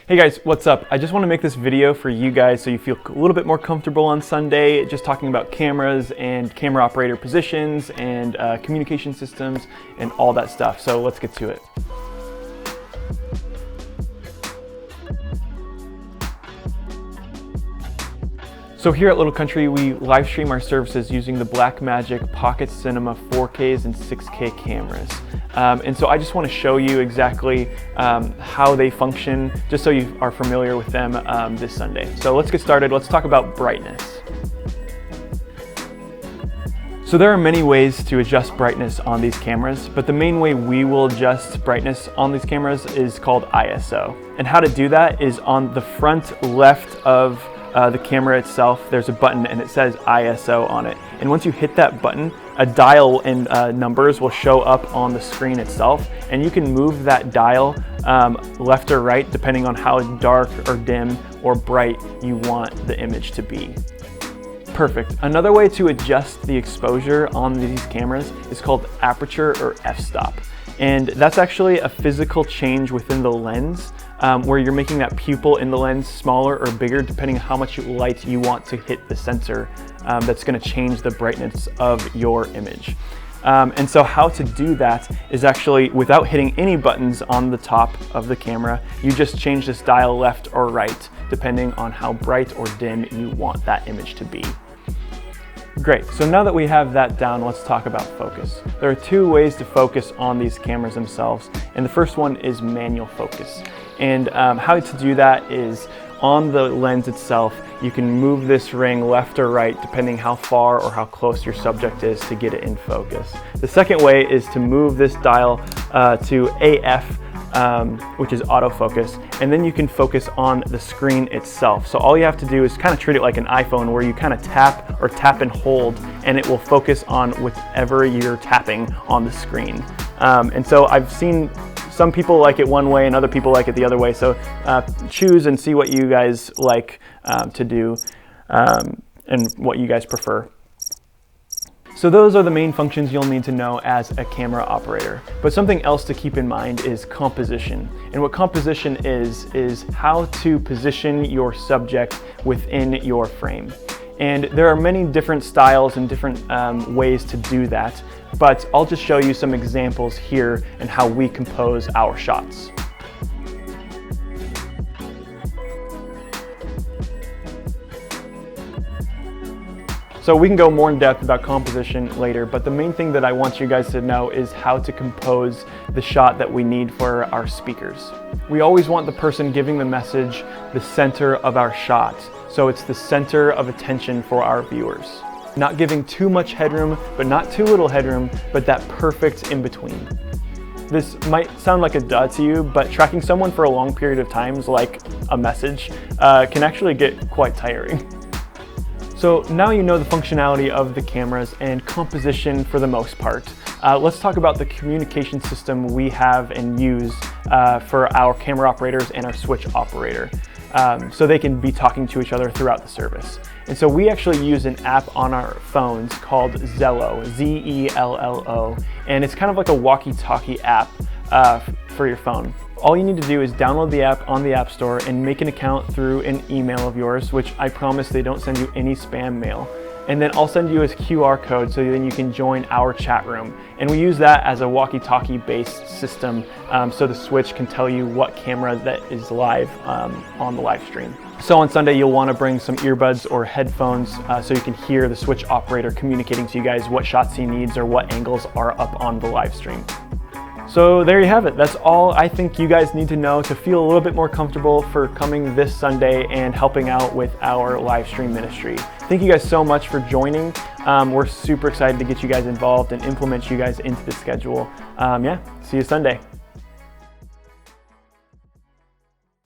Hey guys, what's up? I just want to make this video for you guys so you feel a little bit more comfortable on Sunday, just talking about cameras and camera operator positions and communication systems and all that stuff. So let's get to it. So here at Little Country, we live stream our services using the Blackmagic Pocket Cinema 4Ks and 6K cameras. And so I just want to show you exactly how they function, just so you are familiar with them this Sunday. So let's get started. Let's talk about brightness. So there are many ways to adjust brightness on these cameras, but the main way we will adjust brightness on these cameras is called ISO. And how to do that is on the front left of the camera itself, there's a button and it says ISO on it. And once you hit that button, a dial and numbers will show up on the screen itself, and you can move that dial left or right depending on how dark or dim or bright you want the image to be. Perfect. Another way to adjust the exposure on these cameras is called aperture or f-stop. And that's actually a physical change within the lens where you're making that pupil in the lens smaller or bigger depending on how much light you want to hit the sensor that's going to change the brightness of your image. And so how to do that is actually without hitting any buttons on the top of the camera. You just change this dial left or right depending on how bright or dim you want that image to be. Great, so now that we have that down, let's talk about focus. There are two ways to focus on these cameras themselves, and the first one is manual focus. And how to do that is on the lens itself, you can move this ring left or right depending how far or how close your subject is to get it in focus. The second way is to move this dial to AF, which is autofocus, and then you can focus on the screen itself. So all you have to do is kind of treat it like an iPhone where you kind of tap and hold, and it will focus on whatever you're tapping on the screen. And so I've seen some people like it one way and other people like it the other way. So choose and see what you guys like to do and what you guys prefer. So those are the main functions you'll need to know as a camera operator. But something else to keep in mind is composition. And what composition is how to position your subject within your frame. And there are many different styles and different ways to do that, but I'll just show you some examples here and how we compose our shots. So we can go more in depth about composition later, but the main thing that I want you guys to know is how to compose the shot that we need for our speakers. We always want the person giving the message the center of our shot, so it's the center of attention for our viewers. Not giving too much headroom, but not too little headroom, but that perfect in between. This might sound like a duh to you, but tracking someone for a long period of time, like a message, can actually get quite tiring. So now you know the functionality of the cameras and composition for the most part. Let's talk about the communication system we have and use for our camera operators and our switch operator, so they can be talking to each other throughout the service. And so we actually use an app on our phones called Zello, Z-E-L-L-O, and it's kind of like a walkie-talkie app for your phone. All you need to do is download the app on the App Store and make an account through an email of yours, which I promise they don't send you any spam mail. And then I'll send you a QR code so then you can join our chat room. And we use that as a walkie-talkie based system, so the switch can tell you what camera that is live on the live stream. So on Sunday, you'll want to bring some earbuds or headphones so you can hear the switch operator communicating to you guys what shots he needs or what angles are up on the live stream. So there you have it. That's all I think you guys need to know to feel a little bit more comfortable for coming this Sunday and helping out with our live stream ministry. Thank you guys so much for joining. We're super excited to get you guys involved and implement you guys into the schedule. Yeah, see you Sunday.